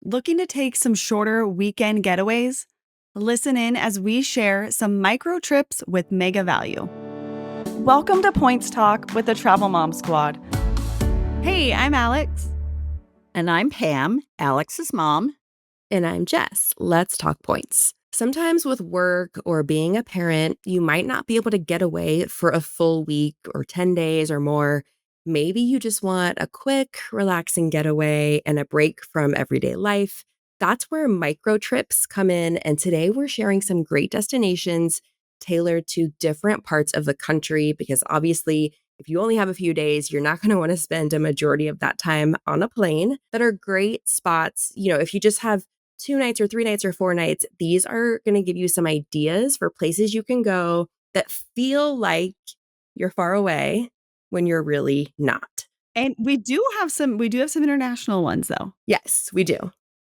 Looking to take some shorter weekend getaways? Listen in as we share some micro trips with mega value. Welcome to Points Talk with the Travel Mom Squad. Hey, I'm Alex. And I'm Pam, Alex's mom. And I'm Jess. Let's talk points. Sometimes with work or being a parent, you might not be able to get away for a full week or 10 days or more. Maybe you just want a quick, relaxing getaway and a break from everyday life. That's where micro trips come in. And today we're sharing some great destinations tailored to different parts of the country because obviously, if you only have a few days, you're not going to want to spend a majority of that time on a plane. That are great spots. If you just have 2 nights or 3 nights or 4 nights, these are going to give you some ideas for places you can go that feel like you're far away when you're really not. And we do have some international ones though. Yes, we do.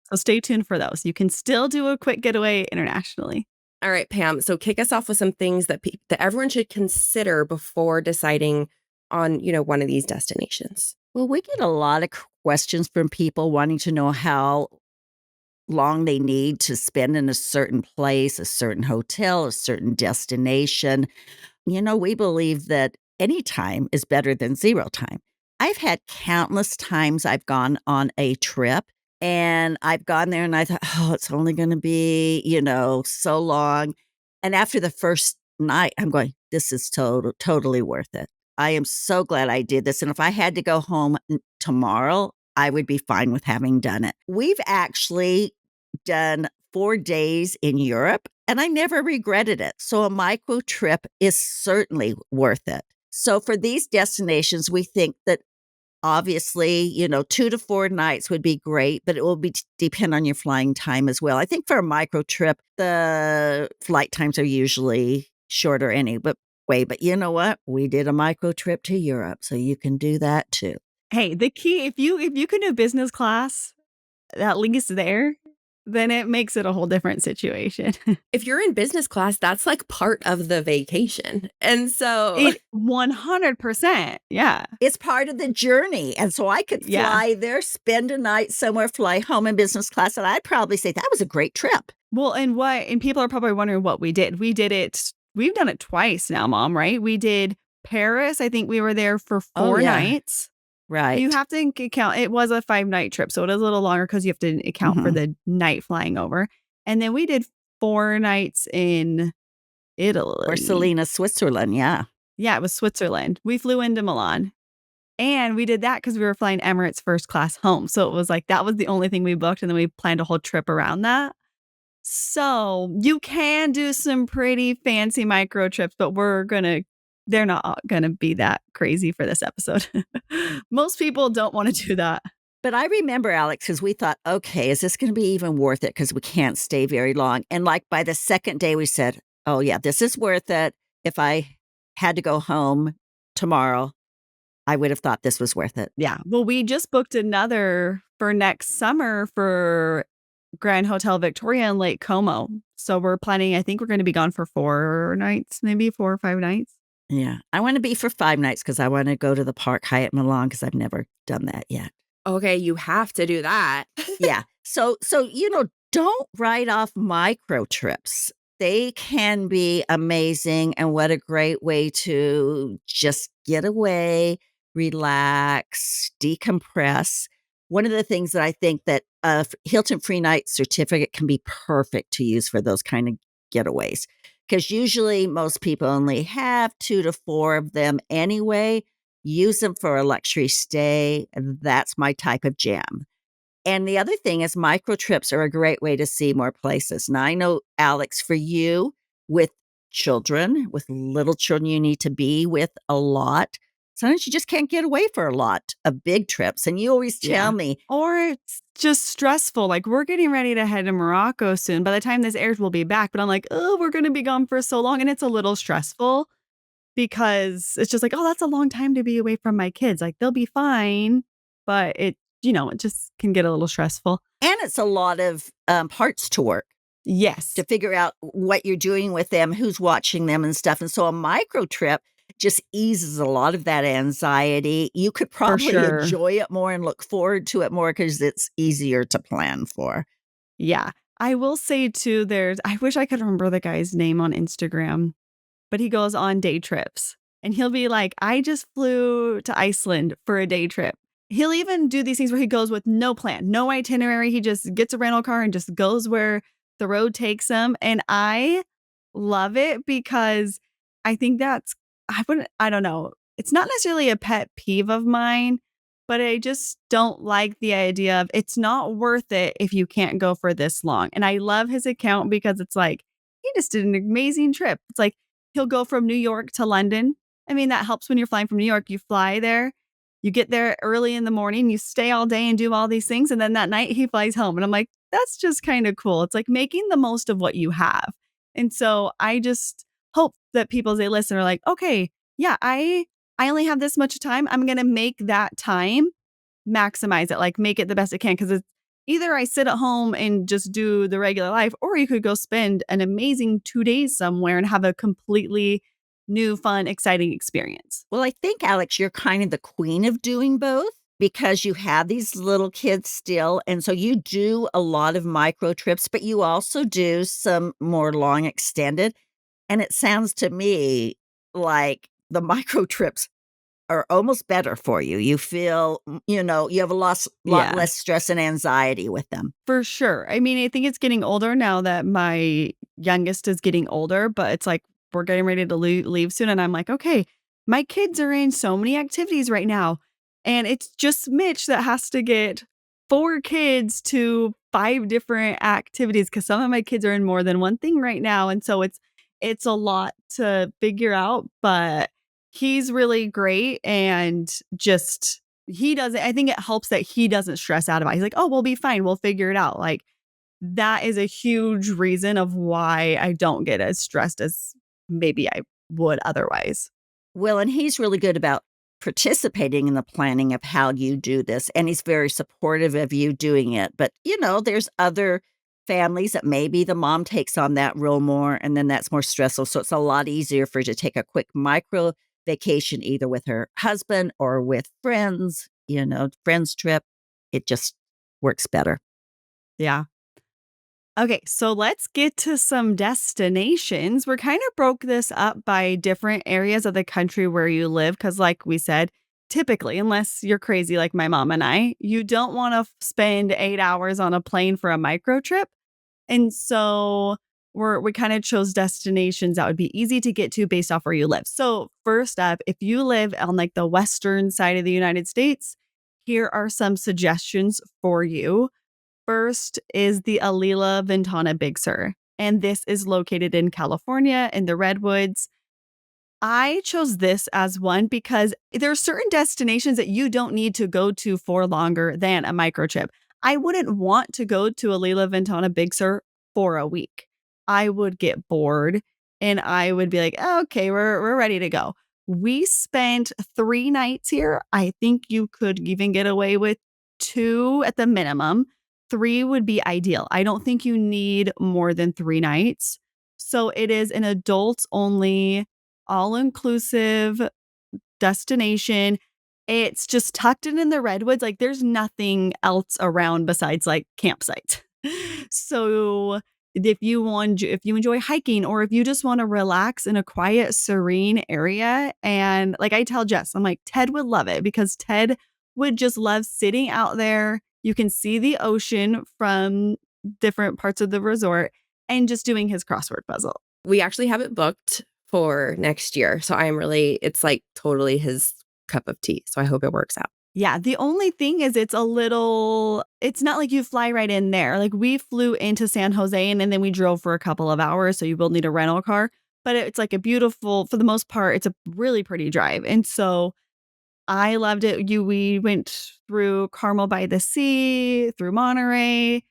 So stay tuned for those. You can still do a quick getaway internationally. All right, Pam. So kick us off with some things that everyone should consider before deciding on, one of these destinations. Well, we get a lot of questions from people wanting to know how long they need to spend in a certain place, a certain hotel, a certain destination. We believe that any time is better than zero time. I've had countless times I've gone on a trip and I've gone there and I thought, oh, it's only going to be, so long. And after the first night, I'm going, this is totally worth it. I am so glad I did this. And if I had to go home tomorrow, I would be fine with having done it. We've actually done 4 days in Europe and I never regretted it. So a micro trip is certainly worth it. So for these destinations, we think that obviously, 2 to 4 nights would be great, but it will depend on your flying time as well. I think for a micro trip, the flight times are usually shorter anyway. But you know what? We did a micro trip to Europe, so you can do that too. Hey, the key, if you can do business class, at least there, then it makes it a whole different situation. If you're in business class, that's like part of the vacation. And so 100%. Yeah. It's part of the journey. And so I could fly there, spend a night somewhere, fly home in business class. And I'd probably say that was a great trip. Well, and people are probably wondering what we did. We've done it twice now, Mom, right? We did Paris. I think we were there for 4 nights. Right. You have to account. It was a 5-night trip, so it is a little longer because you have to account for the night flying over. And then we did 4 nights in Italy. Or Selena, Switzerland, yeah. Yeah, it was Switzerland. We flew into Milan. And we did that because we were flying Emirates first class home. So it was like that was the only thing we booked. And then we planned a whole trip around that. So you can do some pretty fancy micro trips, but they're not going to be that crazy for this episode. Most people don't want to do that. But I remember, Alex, because we thought, okay, is this going to be even worth it? Because we can't stay very long. And like by the second day, we said, oh, yeah, this is worth it. If I had to go home tomorrow, I would have thought this was worth it. Yeah. Well, we just booked another for next summer for Grand Hotel Victoria in Lake Como. So we're planning, I think we're going to be gone for 4 nights, maybe 4 or 5 nights. Yeah. I want to be for 5 nights because I want to go to the Park Hyatt Milan because I've never done that yet. Okay, you have to do that. Yeah. So don't write off micro trips. They can be amazing. And what a great way to just get away, relax, decompress. One of the things that I think that a Hilton Free Night certificate can be perfect to use for those kind of getaways. Because usually most people only have 2 to 4 of them anyway. Use them for a luxury stay. That's my type of jam. And the other thing is micro trips are a great way to see more places. Now, I know, Alex, for you with children, with little children you need to be with a lot, sometimes you just can't get away for a lot of big trips. And you always tell me. Or it's just stressful. Like we're getting ready to head to Morocco soon. By the time this airs, we'll be back. But I'm like, oh, we're going to be gone for so long. And it's a little stressful because it's just like, oh, that's a long time to be away from my kids. Like they'll be fine. But it just can get a little stressful. And it's a lot of parts to work. Yes. To figure out what you're doing with them, who's watching them and stuff. And so a micro trip just eases a lot of that anxiety. You could For probably sure. enjoy it more and look forward to it more because it's easier to plan for. Yeah. I will say too, I wish I could remember the guy's name on Instagram, but he goes on day trips and he'll be like, I just flew to Iceland for a day trip. He'll even do these things where he goes with no plan, no itinerary. He just gets a rental car and just goes where the road takes him. And I love it because I think I don't know. It's not necessarily a pet peeve of mine, but I just don't like the idea of it's not worth it if you can't go for this long. And I love his account because it's like, he just did an amazing trip. It's like, he'll go from New York to London. I mean, that helps when you're flying from New York. You fly there, you get there early in the morning, you stay all day and do all these things. And then that night he flies home. And I'm like, that's just kind of cool. It's like making the most of what you have. And so I just hope that people as they listen are like, okay, yeah, I only have this much time. I'm going to make that time, maximize it, like make it the best it can. Cause it's either I sit at home and just do the regular life, or you could go spend an amazing 2 days somewhere and have a completely new, fun, exciting experience. Well, I think, Alex, you're kind of the queen of doing both because you have these little kids still. And so you do a lot of micro trips, but you also do some more long extended. And it sounds to me like the micro trips are almost better for you. You feel, you have a lot Yeah. less stress and anxiety with them. For sure. I mean, I think it's getting older now that my youngest is getting older, but it's like we're getting ready to leave soon. And I'm like, okay, my kids are in so many activities right now. And it's just Mitch that has to get 4 kids to 5 different activities because some of my kids are in more than one thing right now. And so it's a lot to figure out, but he's really great and just he doesn't I think it helps that he doesn't stress out about it. He's like, "Oh, we'll be fine. We'll figure it out." Like, that is a huge reason of why I don't get as stressed as maybe I would otherwise. Well, and he's really good about participating in the planning of how you do this, and he's very supportive of you doing it. But, there's other families that maybe the mom takes on that role more, and then that's more stressful. So it's a lot easier for her to take a quick micro vacation either with her husband or with friends, friends trip. It just works better. Yeah. Okay, so let's get to some destinations. We're kind of broke this up by different areas of the country where you live because, like we said, typically, unless you're crazy like my mom and I, you don't want to spend 8 hours on a plane for a micro trip. And so we kind of chose destinations that would be easy to get to based off where you live. So first up, if you live on like the western side of the United States, here are some suggestions for you. First is the Alila Ventana Big Sur, and this is located in California in the Redwoods. I chose this as one because there are certain destinations that you don't need to go to for longer than a microchip. I wouldn't want to go to Alila Ventana Big Sur for a week. I would get bored and I would be like, "Oh, okay, we're ready to go." We spent 3 nights here. I think you could even get away with 2 at the minimum. 3 would be ideal. I don't think you need more than 3 nights. So it is an adults only all-inclusive destination. It's just tucked in the redwoods, like, there's nothing else around besides, like, campsites. So, if you enjoy hiking or if you just wanna relax in a quiet, serene area and, like, I tell Jess, I'm like, "Ted would love it," because Ted would just love sitting out there. You can see the ocean from different parts of the resort and just doing his crossword puzzle. We actually have it booked for next year. So it's like totally his cup of tea. So I hope it works out. Yeah, the only thing is it's not like you fly right in there. Like, we flew into San Jose and then we drove for a couple of hours, so you will need a rental car, but it's like for the most part, it's a really pretty drive, and so I loved it. We went through Carmel by the Sea, through Monterey.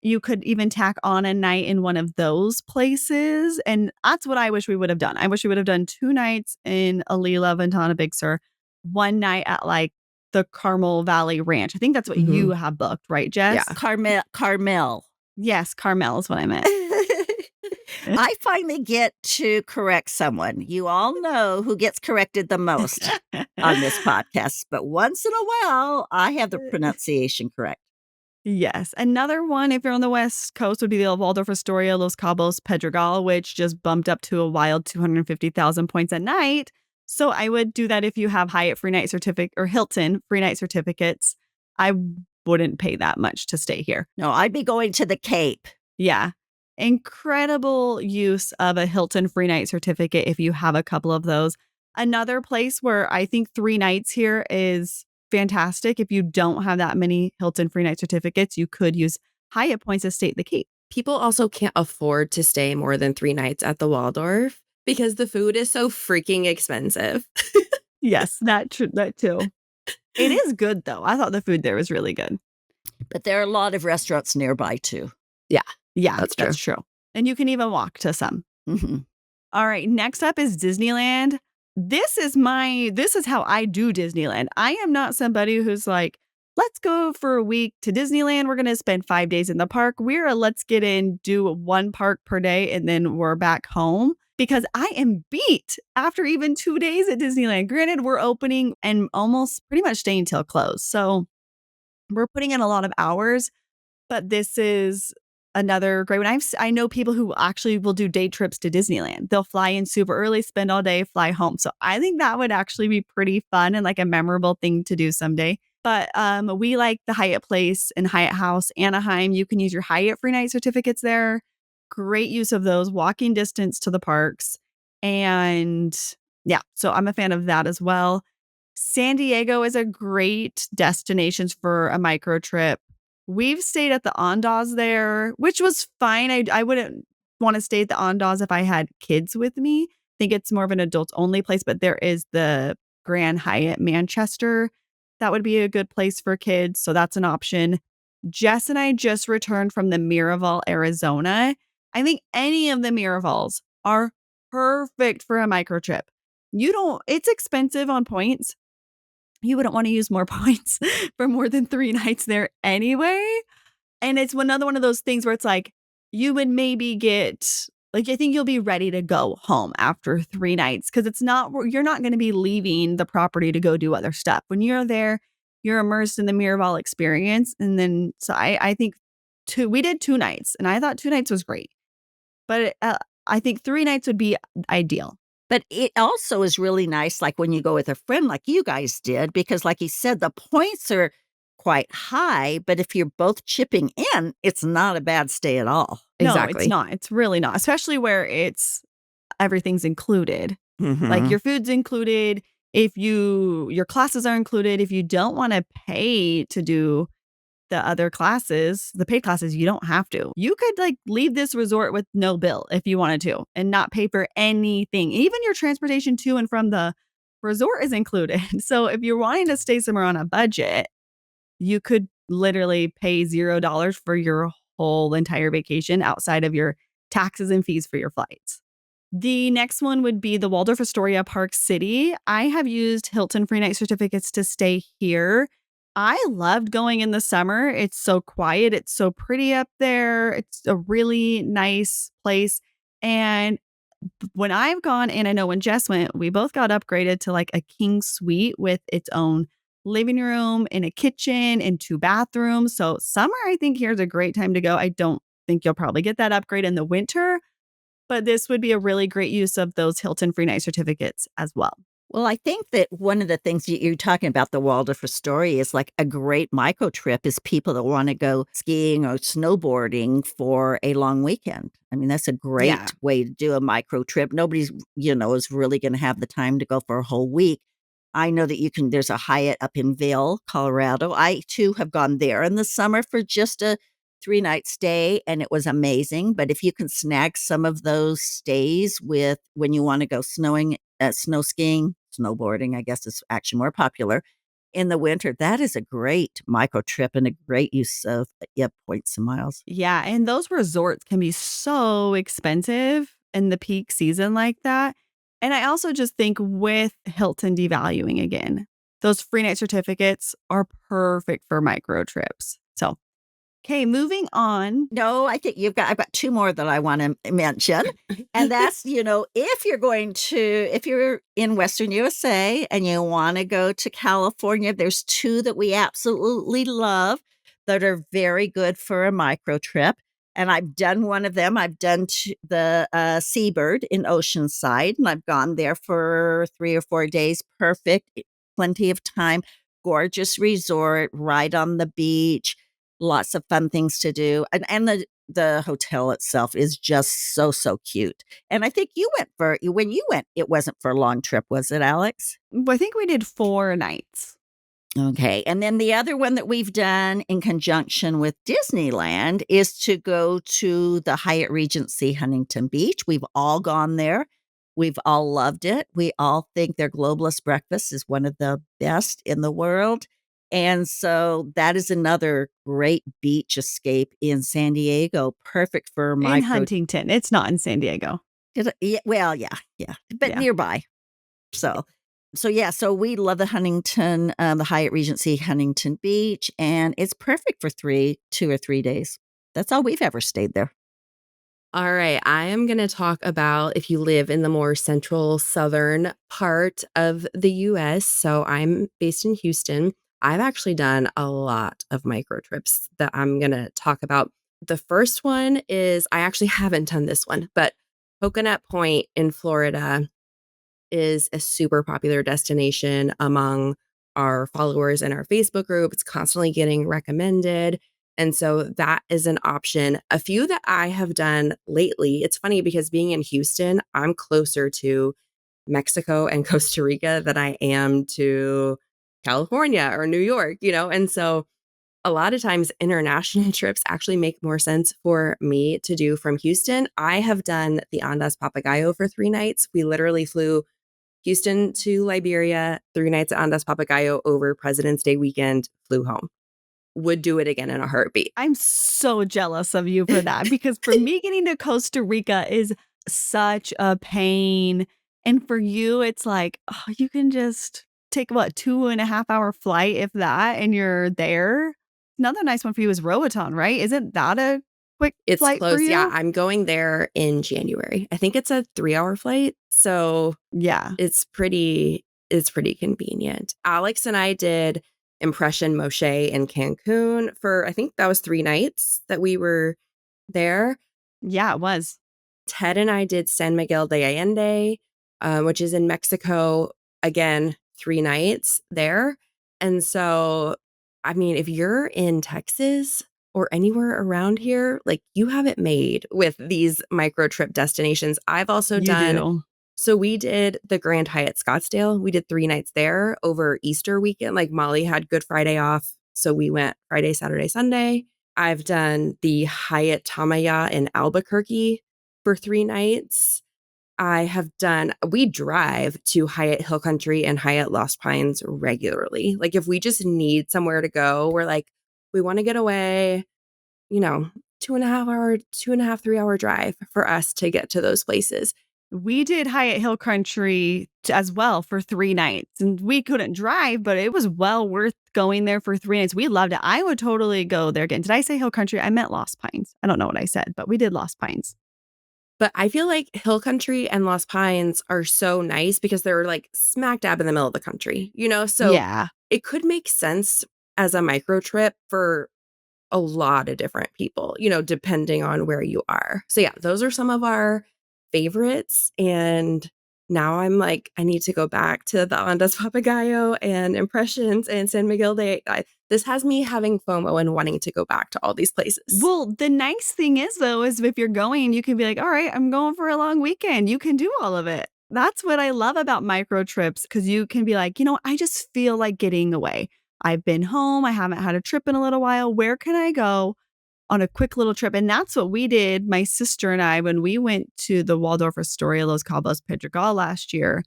You could even tack on a night in one of those places, and that's what I wish we would have done. I wish we would have done 2 nights in Alila, Ventana, Big Sur, 1 night at, like, the Carmel Valley Ranch. I think that's what Mhm. you have booked, right, Jess? Yeah. Carmel. Yes, Carmel is what I meant. I finally get to correct someone. You all know who gets corrected the most on this podcast, but once in a while, I have the pronunciation correct. Yes. Another one, if you're on the West Coast, would be the Waldorf Astoria Los Cabos Pedregal, which just bumped up to a wild 250,000 points a night. So I would do that if you have Hyatt free night certificate or Hilton free night certificates. I wouldn't pay that much to stay here. No, I'd be going to the Cape. Yeah. Incredible use of a Hilton free night certificate if you have a couple of those. Another place where I think 3 nights here is fantastic. If you don't have that many Hilton free night certificates, you could use Hyatt points to stay at the Cape. People also can't afford to stay more than 3 nights at the Waldorf because the food is so freaking expensive. Yes, that too. It is good though. I thought the food there was really good. But there are a lot of restaurants nearby too. Yeah, That's that's true. And you can even walk to some. Mhm. All right, next up is Disneyland. This is how I do Disneyland. I am not somebody who's like, let's go for a week to Disneyland. We're going to spend 5 days in the park. We're a let's get in, do 1 park per day, and then we're back home because I am beat after even 2 days at Disneyland. Granted, we're opening and almost pretty much staying till close. So we're putting in a lot of hours, but this is another great one. I know people who actually will do day trips to Disneyland. They'll fly in super early, spend all day, fly home. So I think that would actually be pretty fun and like a memorable thing to do someday. But we like the Hyatt Place and Hyatt House, Anaheim. You can use your Hyatt free night certificates there. Great use of those, walking distance to the parks. And yeah, so I'm a fan of that as well. San Diego is a great destination for a micro trip. We've stayed at the Andaz there, which was fine. I wouldn't want to stay at the Andaz if I had kids with me. I think it's more of an adults only place, but there is the Grand Hyatt Manchester. That would be a good place for kids. So that's an option. Jess and I just returned from the Miraval, Arizona. I think any of the Miravals are perfect for a micro trip. It's expensive on points. You wouldn't want to use more points for more than 3 nights there anyway. And it's another one of those things where it's like, you would maybe get, like, I think you'll be ready to go home after 3 nights because you're not going to be leaving the property to go do other stuff. When you're there, you're immersed in the Miraval experience. And then, so I think we did 2 nights and I thought 2 nights was great. But I think 3 nights would be ideal. But it also is really nice, like, when you go with a friend like you guys did, because like you said, the points are quite high, but if you're both chipping in, it's not a bad stay at all. No, Exactly. it's not. It's really not, especially where everything's included. Like Mhm. your food's included. If your classes are included, if you don't want to pay to do the other classes, the paid classes, you don't have to. You could like leave this resort with no bill if you wanted to and not pay for anything. Even your transportation to and from the resort is included. So if you're wanting to stay somewhere on a budget, you could literally pay $0 for your whole entire vacation outside of your taxes and fees for your flights. The next one would be the Waldorf Astoria Park City. I have used Hilton free night certificates to stay here. I loved going in the summer. It's so quiet. It's so pretty up there. It's a really nice place. And when I've gone, and I know when Jess went, we both got upgraded to like a king suite with its own living room and a kitchen and 2 bathrooms. So summer, I think here's a great time to go. I don't think you'll probably get that upgrade in the winter, but this would be a really great use of those Hilton free night certificates as well. Well, I think that one of the things you're talking about, the Waldorf Astoria, is like a great micro trip is people that want to go skiing or snowboarding for a long weekend. I mean, that's a great Yeah. way to do a micro trip. Nobody's, is really going to have the time to go for a whole week. I know that there's a Hyatt up in Vail, Colorado. I too have gone there in the summer for just a 3-night stay, and it was amazing. But if you can snag some of those stays with when you want to go snow skiing, snowboarding, I guess is actually more popular in the winter, that is a great micro trip and a great use of points and miles. Yeah. And those resorts can be so expensive in the peak season like that. And I also just think with Hilton devaluing again, those free night certificates are perfect for micro trips. So Okay, moving on. No, I think I've got two more that I want to mention. And that's, if you're in Western USA and you want to go to California, there's two that we absolutely love that are very good for a micro trip. And I've done one of them. I've done the Seabird in Oceanside, and I've gone there for 3 or 4 days. Perfect, plenty of time, gorgeous resort right on the beach, lots of fun things to do. And the hotel itself is just so, so cute. And I think when you went, it wasn't for a long trip, was it, Alex? I think we did 4 nights. Okay. And then the other one that we've done in conjunction with Disneyland is to go to the Hyatt Regency Huntington Beach. We've all gone there. We've all loved it. We all think their globalist breakfast is one of the best in the world. And so that is another great beach escape in San Diego, perfect for In Huntington. It's not in San Diego. Yeah, well, yeah, but Yeah. nearby. So we love the Hyatt Regency Huntington Beach, and it's perfect for 2 or 3 days. That's all we've ever stayed there. All right, I am going to talk about if you live in the more central southern part of the US. So I'm based in Houston. I've actually done a lot of micro trips that I'm going to talk about. The first one is I actually haven't done this one, but Coconut Point in Florida is a super popular destination among our followers in our Facebook group. It's constantly getting recommended. And so that is an option. A few that I have done lately, it's funny because being in Houston, I'm closer to Mexico and Costa Rica than I am to California or New York, And so a lot of times international trips actually make more sense for me to do from Houston. I have done the Andas Papagayo for 3 nights. We literally flew Houston to Liberia, 3 nights at Andas Papagayo over President's Day weekend, flew home. Would do it again in a heartbeat. I'm so jealous of you for that because for me, getting to Costa Rica is such a pain. And for you, it's like, oh, you can just take 2.5 hour flight, if that, and you're there. Another nice one for you is Roatan, right? Isn't that a quick It's flight for close. Yeah, you? I'm going there in January. I think it's a 3-hour flight. So Yeah. it's pretty convenient. Alex and I did Impression Moshe in Cancun for, I think that was 3 nights that we were there. Yeah, it was. Ted and I did San Miguel de Allende, which is in Mexico. Again, 3 nights there. And so, I mean, if you're in Texas or anywhere around here, like you have it made with these micro trip destinations. I've also You done, do. so we did the Grand Hyatt Scottsdale. We did 3 nights there over Easter weekend. Like Molly had Good Friday off. So we went Friday, Saturday, Sunday. I've done the Hyatt Tamaya in Albuquerque for 3 nights. We drive to Hyatt Hill Country and Hyatt Lost Pines regularly. Like if we just need somewhere to go, we're like, we want to get away, 2.5 hour, 2.5, 3-hour drive for us to get to those places. We did Hyatt Hill Country as well for 3 nights, and we couldn't drive, but it was well worth going there for 3 nights. We loved it. I would totally go there again. Did I say Hill Country? I meant Lost Pines. I don't know what I said, but we did Lost Pines. But I feel like Hill Country and Lost Pines are so nice because they're like smack dab in the middle of the country, So Yeah. it could make sense as a micro trip for a lot of different people, depending on where you are. So yeah, those are some of our favorites. And now I'm like, I need to go back to the Andas Papagayo and Impressions and San Miguel de. This has me having FOMO and wanting to go back to all these places. Well, the nice thing is, though, is if you're going, you can be like, all right, I'm going for a long weekend. You can do all of it. That's what I love about micro trips because you can be like, I just feel like getting away. I've been home. I haven't had a trip in a little while. Where can I go on a quick little trip? And that's what we did, my sister and I, when we went to the Waldorf Astoria Los Cabos Pedregal last year,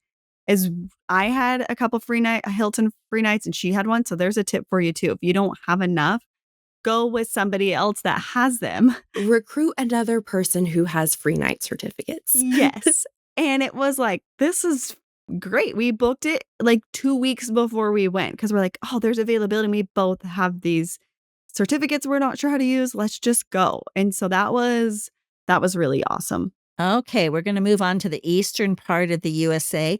is I had a couple Hilton free nights and she had one. So there's a tip for you too. If you don't have enough, go with somebody else that has them. Recruit another person who has free night certificates. Yes. And it was like, this is great. We booked it like 2 weeks before we went because we're like, oh, there's availability. We both have these certificates we're not sure how to use. Let's just go. And so that was really awesome. Okay, we're going to move on to the eastern part of the USA.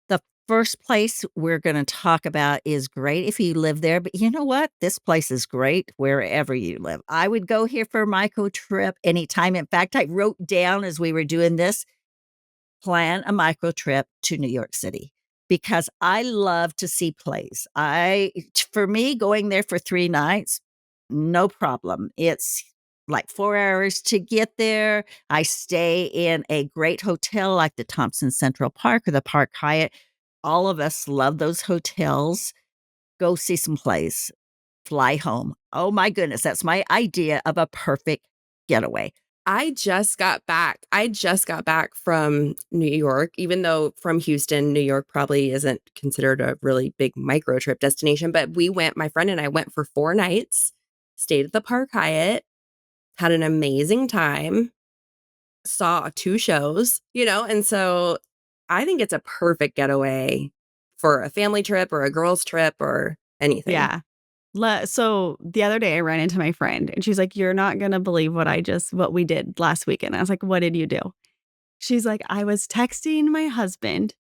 The first place we're going to talk about is great if you live there, but you know what? This place is great wherever you live. I would go here for a micro trip anytime. In fact, I wrote down as we were doing this, plan a micro trip to New York City because I love to see plays. For me, going there for 3 nights, no problem. It's like 4 hours to get there. I stay in a great hotel like the Thompson Central Park or the Park Hyatt. All of us love those hotels. Go see some plays, fly home. Oh my goodness, that's my idea of a perfect getaway. I just got back. I just got back from New York, even though from Houston, New York probably isn't considered a really big micro trip destination. But my friend and I went for 4 nights, stayed at the Park Hyatt, had an amazing time, saw 2 shows, and so I think it's a perfect getaway for a family trip or a girls' trip or anything. Yeah. So the other day I ran into my friend and she's like, "You're not going to believe what we did last weekend." I was like, "What did you do?" She's like, "I was texting my husband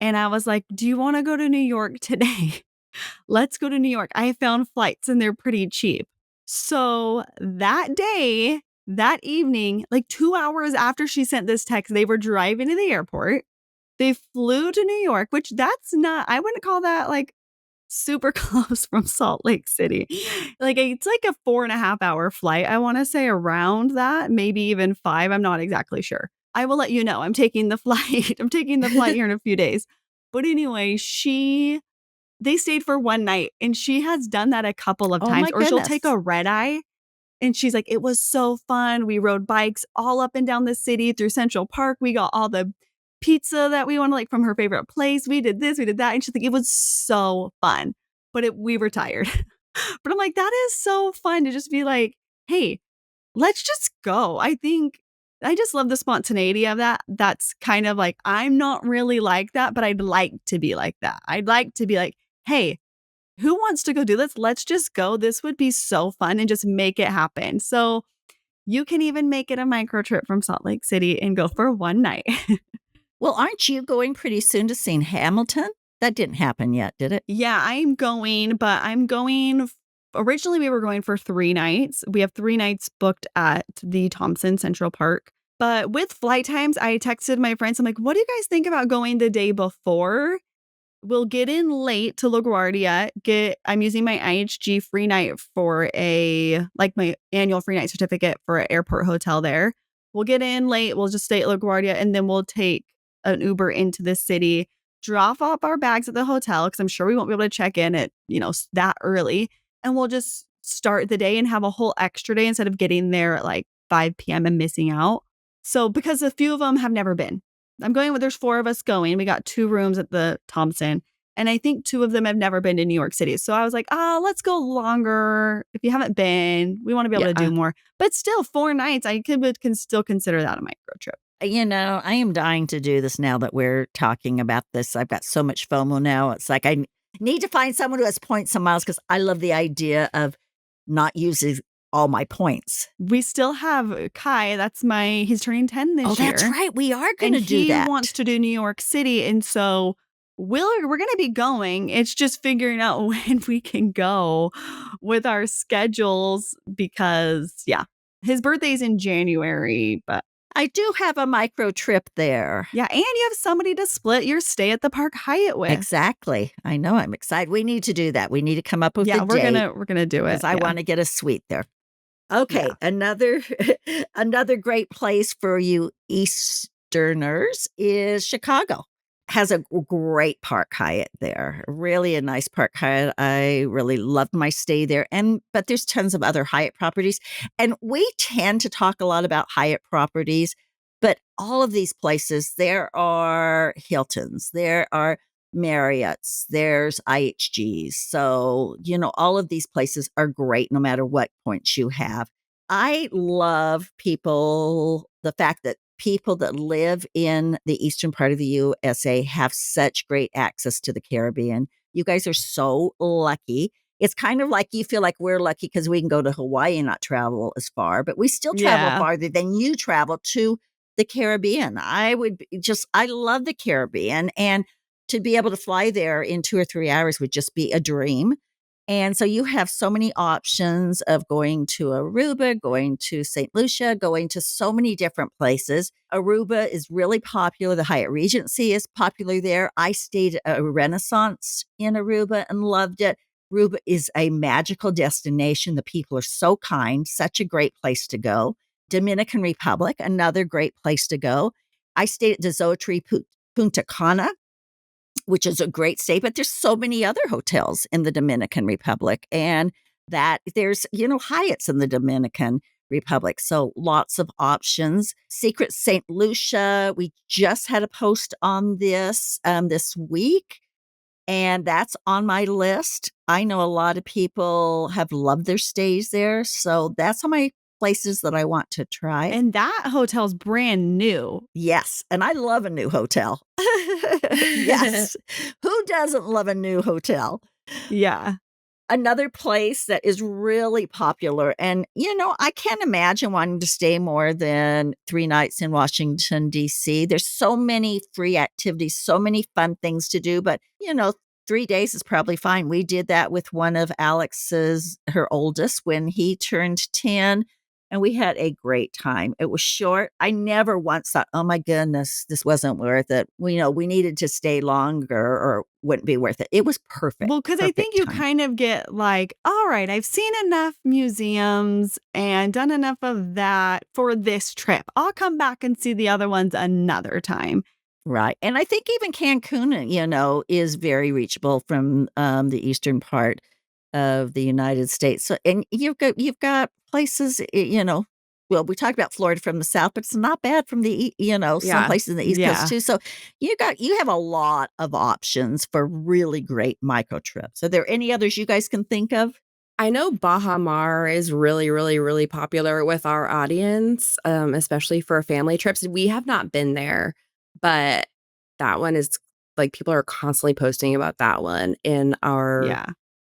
and I was like, do you want to go to New York today? Let's go to New York. I found flights and they're pretty cheap." So that day, that evening, like 2 hours after she sent this text, they were driving to the airport. They flew to New York, which I wouldn't call that like super close from Salt Lake City. It's like a 4.5-hour flight, I wanna say around that, maybe even 5, I'm not exactly sure. I will let you know, I'm taking the flight. I'm taking the flight here in a few days. But anyway, they stayed for 1 night, and she has done that a couple of Oh times, my or she'll take goodness. a red eye, and she's like, "It was so fun. We rode bikes all up and down the city through Central Park. We got all the pizza that we wanted, like, from her favorite place. We did this, we did that." And she's like, "It was so fun." But we were tired. But I'm like, that is so fun to just be like, "Hey, let's just go." I just love the spontaneity of that. That's kind of like, I'm not really like that, but I'd like to be like that. I'd like to be like, "Hey, who wants to go do this? Let's just go. This would be so fun," and just make it happen. So you can even make it a micro trip from Salt Lake City and go for 1 night. Well, aren't you going pretty soon to see Hamilton? That didn't happen yet, did it? Yeah, I'm going, but originally we were going for 3 nights. We have 3 nights booked at the Thompson Central Park. But with flight times, I texted my friends. I'm like, "What do you guys think about going the day before? We'll get in late to LaGuardia, I'm using my IHG free night for my annual free night certificate for an airport hotel there. We'll get in late, we'll just stay at LaGuardia, and then we'll take an Uber into the city, drop off our bags at the hotel because I'm sure we won't be able to check in at, that early, and we'll just start the day and have a whole extra day instead of getting there at like 5 p.m. and missing out." So because a few of them have never been. There's 4 of us going. We got 2 rooms at the Thompson, and I think 2 of them have never been to New York City. So I was like, let's go longer. If you haven't been, we wanna be able to do Yeah. more." But still, 4 nights, I can still consider that a micro trip. I am dying to do this now that we're talking about this. I've got so much FOMO now. It's like need to find someone who has points and miles because I love the idea of not using all my points. We still have Kai, he's turning 10 Oh, this that's year, right. We are and gonna do he that. wants to do New York City, and so we're gonna be going. It's just figuring out when we can go with our schedules because, yeah, his birthday's in January, but I do have a micro trip there. yeah, and you have somebody to split your stay at the Park Hyatt with. Exactly. I know, I'm excited. We need to do that. We need to come up with Yeah, a we're date gonna do it. because I Yeah. wanna get a suite there. Yeah. Okay, another another great place for you Easterners is Chicago. Has a great Park Hyatt there. Really a nice Park Hyatt. I really loved my stay there. But there's tons of other Hyatt properties. And we tend to talk a lot about Hyatt properties, but all of these places, there are Hiltons, there are Marriott's, there's IHGs. So, all of these places are great no matter what points you have. I love the fact that people that live in the eastern part of the USA have such great access to the Caribbean. You guys are so lucky. It's kind of like you feel like we're lucky because we can go to Hawaii and not travel as far, but we still travel Yeah. farther than you travel to the Caribbean. I love the Caribbean, and to be able to fly there in 2 or 3 hours would just be a dream. And so you have so many options of going to Aruba, going to St. Lucia, going to so many different places. Aruba is really popular. The Hyatt Regency is popular there. I stayed at a Renaissance in Aruba and loved it. Aruba is a magical destination. The people are so kind, such a great place to go. Dominican Republic, another great place to go. I stayed at Desotri Punta Cana, which is a great stay, but there's so many other hotels in the Dominican Republic, and that there's, Hyatt's in the Dominican Republic. So lots of options. Secret St. Lucia, we just had a post on this week, and that's on my list. I know a lot of people have loved their stays there, so that's on my places that I want to try. And that hotel's brand new. Yes, and I love a new hotel. Yes. Who doesn't love a new hotel? Yeah. Another place that is really popular, and, I can't imagine wanting to stay more than 3 nights in Washington, D.C. There's so many free activities, so many fun things to do, but, 3 days is probably fine. We did that with one of her oldest, when he turned 10, and we had a great time. It was short. I never once thought, "Oh my goodness, this wasn't worth it." We needed to stay longer or wouldn't be worth it. It was perfect. Well, because I think Perfect you time. kind of get like, all right, I've seen enough museums and done enough of that for this trip. I'll come back and see the other ones another time. Right, and I think even Cancun, is very reachable from, the eastern part of the United States. So, and you've got places, well, we talked about Florida from the South, but it's not bad from some Yeah. places in the East Yeah. Coast too. So you have a lot of options for really great micro trips. Are there any others you guys can think of? I know Baja Mar is really, really, really popular with our audience, especially for family trips. We have not been there, but that one is like people are constantly posting about that one in our Yeah.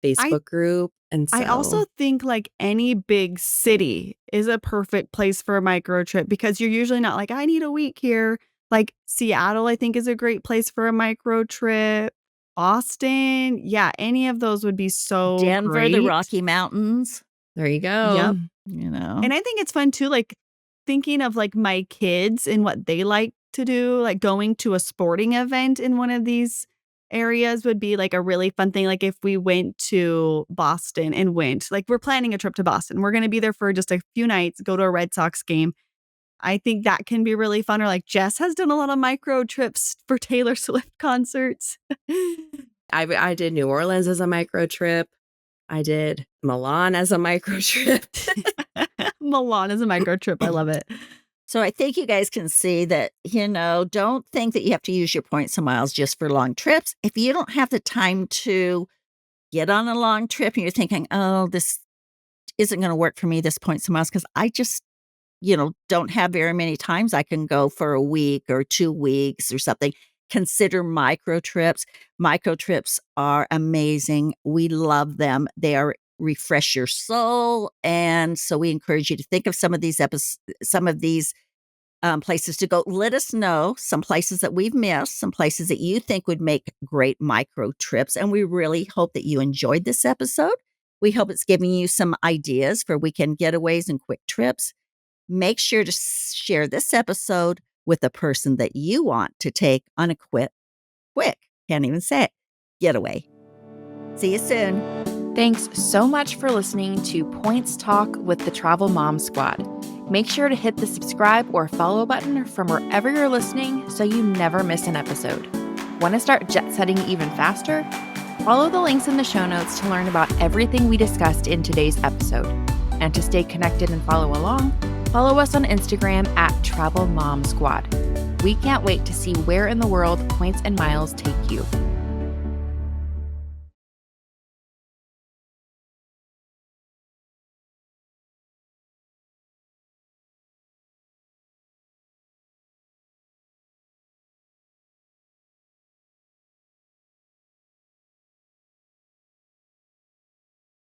Facebook group. And I also so, think like any big city is a perfect place for a micro trip because you're usually not like, I need a week here. Like Seattle, I think is a great place for a micro trip. Boston. Yeah. Any of those would be so Denver, the great. Rocky Mountains, there you Yep. go. you know. And I think it's fun too, like thinking of like my kids and what they like to do, like going to a sporting event in one of these areas would be like a really fun thing. Like if we went to Boston and like we're planning a trip to Boston, we're going to be there for just a few nights, go to a Red Sox game. I think that can be really fun. Or like Jess has done a lot of micro trips for Taylor Swift concerts. I did New Orleans as a micro trip. I did Milan as a micro trip. Milan is a micro trip. I love it. So I think you guys can see that, don't think that you have to use your points and miles just for long trips. If you don't have the time to get on a long trip and you're thinking, oh, this isn't going to work for me, this points and miles, because I just, don't have very many times I can go for a week or 2 weeks or something. Consider micro trips. Micro trips are amazing. We love them. They are refresh your soul. And so we encourage you to think of some of these places to go. Let us know some places that we've missed, some places that you think would make great micro trips. And we really hope that you enjoyed this episode. We hope it's giving you some ideas for weekend getaways and quick trips. Make sure to share this episode with a person that you want to take on a quick, can't even say it, getaway. See you soon. Thanks so much for listening to Points Talk with the Travel Mom Squad. Make sure to hit the subscribe or follow button from wherever you're listening so you never miss an episode. Want to start jet setting even faster? Follow the links in the show notes to learn about everything we discussed in today's episode. And to stay connected and follow along, follow us on Instagram at Travel Mom Squad. We can't wait to see where in the world Points and Miles take you.